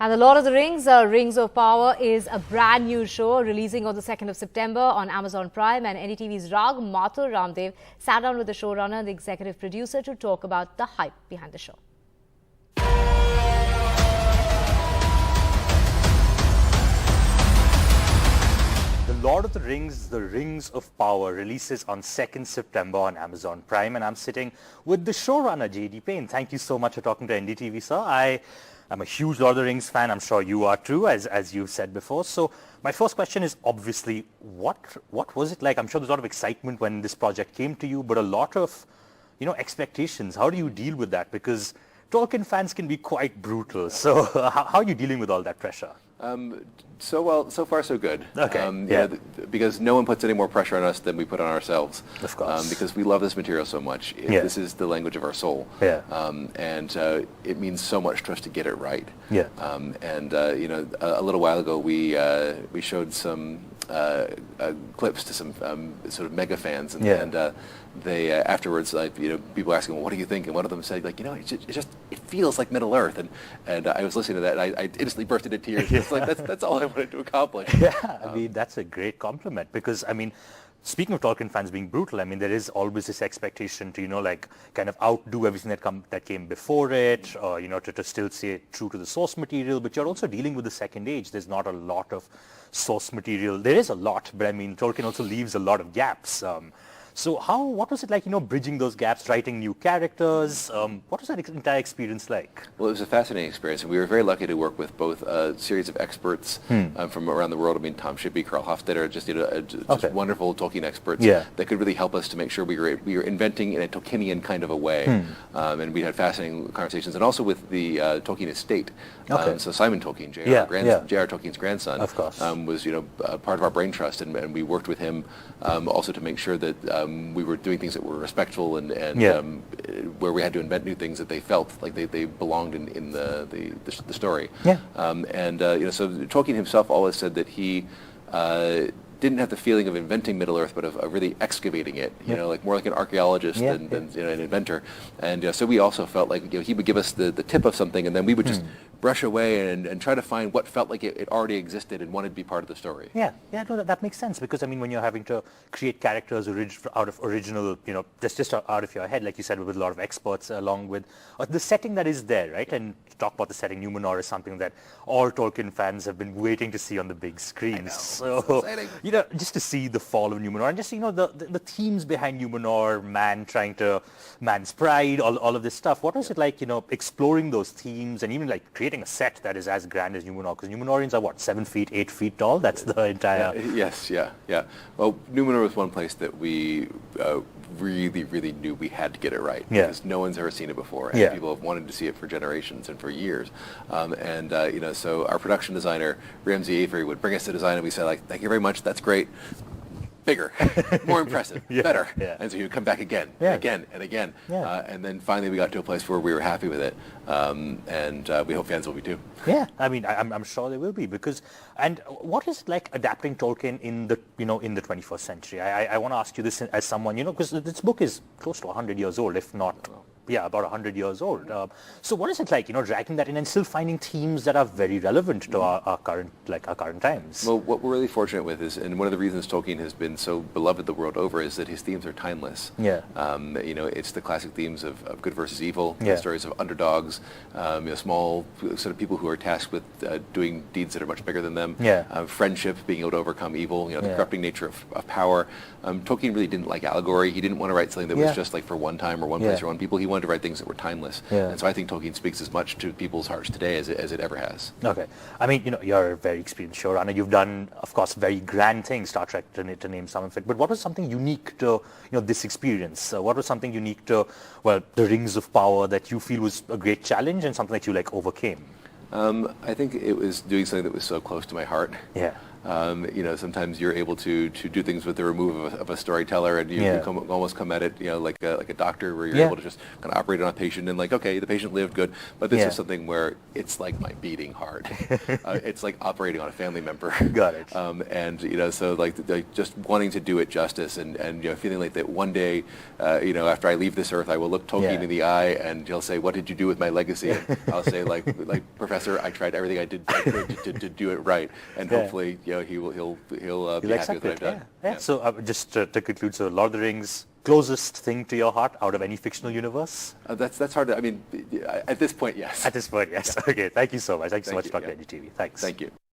And The Lord of the Rings, Rings of Power is a brand new show releasing on the 2nd of September on Amazon Prime, and NDTV's Rag Mathur Ramdev sat down with the showrunner and the executive producer to talk about the hype behind the show. The Lord of the Rings, The Rings of Power releases on 2nd September on Amazon Prime, and I'm sitting with the showrunner, JD Payne. Thank you so much for talking to NDTV, sir. I'm a huge Lord of the Rings fan. I'm sure you are too, as you've said before. So my first question is obviously, what was it like? I'm sure there's a lot of excitement when this project came to you, but a lot of, expectations. How do you deal with that? Because Tolkien fans can be quite brutal. So how are you dealing with all that pressure? So far so good. Okay. Because no one puts any more pressure on us than we put on ourselves. Of course. Because we love this material so much. This is the language of our soul. Yeah. And it means so much to us to get it right. Yeah. A little while ago we showed some clips to some sort of mega fans, and they afterwards, people asking, well, what do you think? And one of them said, it feels like Middle Earth, and I was listening to that, and I instantly burst into tears. It's like that's all I wanted to accomplish. Yeah, that's a great compliment, because speaking of Tolkien fans being brutal, there is always this expectation to kind of outdo everything that came before it, or to still stay true to the source material. But you're also dealing with the Second Age. There's not a lot of source material. There is a lot, but Tolkien also leaves a lot of gaps. So what was it like, bridging those gaps, writing new characters? What was that entire experience like? Well, it was a fascinating experience, and we were very lucky to work with both a series of experts from around the world. Tom Shippey, Carl Hofstadter, just wonderful Tolkien experts that could really help us to make sure we were inventing in a Tolkienian kind of a way. And we had fascinating conversations, and also with the Tolkien estate. So Simon Tolkien, J.R. Tolkien's grandson, of course, was part of our brain trust, and we worked with him also to make sure that we were doing things that were respectful and where we had to invent new things that they felt like they belonged in the story. Yeah. So Tolkien himself always said that he didn't have the feeling of inventing Middle Earth, but of really excavating it, more like an archaeologist than an inventor. And so we also felt like he would give us the tip of something, and then we would just brush away and try to find what felt like it already existed and wanted to be part of the story. Yeah, no, that makes sense, because when you're having to create characters out of original, just out of your head, like you said, with a lot of experts, along with the setting that is there, right? And to talk about the setting, Numenor is something that all Tolkien fans have been waiting to see on the big screen. So exciting. Just to see the fall of Numenor, and just the themes behind Numenor, man's pride, all of this stuff. What was it like, exploring those themes, and even creating a set that is as grand as Numenor? Because Numenorians are 7 feet, 8 feet tall. That's the entire. Yeah. Well, Numenor was one place that we really knew we had to get it right, because no one's ever seen it before, and people have wanted to see it for generations and for years. So our production designer Ramsey Avery would bring us the design, and we said, thank you very much, that's great. Bigger, more impressive, better. Yeah. And so he would come back again and again. Yeah. And then finally we got to a place where we were happy with it. And we hope fans will be too. Yeah, I'm sure they will be, and what is it like adapting Tolkien in the 21st century? I want to ask you this as someone, because this book is close to 100 years old, if not, about 100 years old. So what is it like, dragging that in and still finding themes that are very relevant to our current times? Well, what we're really fortunate with is, and one of the reasons Tolkien has been so beloved the world over, is that his themes are timeless. Yeah. It's the classic themes of good versus evil, the stories of underdogs, small sort of people who are tasked with doing deeds that are much bigger than them. Friendship, being able to overcome evil, the corrupting nature of power. Tolkien really didn't like allegory. He didn't want to write something that was just for one time or one place or one people. He wanted to write things that were timeless. And so I think Tolkien speaks as much to people's hearts today as it ever has. Okay. You're a very experienced showrunner. You've done, of course, very grand things, Star Trek to name some of it. But what was something unique to this experience? What was something unique to, the Rings of Power that you feel was a great challenge and something that you overcame? I think it was doing something that was so close to my heart. Yeah. sometimes you're able to do things with the remove of a storyteller, and you almost come at it, like a doctor, where you're able to just kind of operate on a patient and okay, the patient lived good, but this is something where it's like my beating heart. It's like operating on a family member. Got it. And so just wanting to do it justice, and feeling like that one day, after I leave this earth, I will look Tolkien in the eye, and he'll say, "What did you do with my legacy?" And I'll say, like Professor, I tried everything I could to do it right, and hopefully, he'll be happy with what I've done. Yeah. So just to conclude, so Lord of the Rings, closest thing to your heart out of any fictional universe? That's hard to, at this point, yes. At this point, yes. Okay, thank you so much. Thank you so much for talking to NDTV. Thanks. Thank you.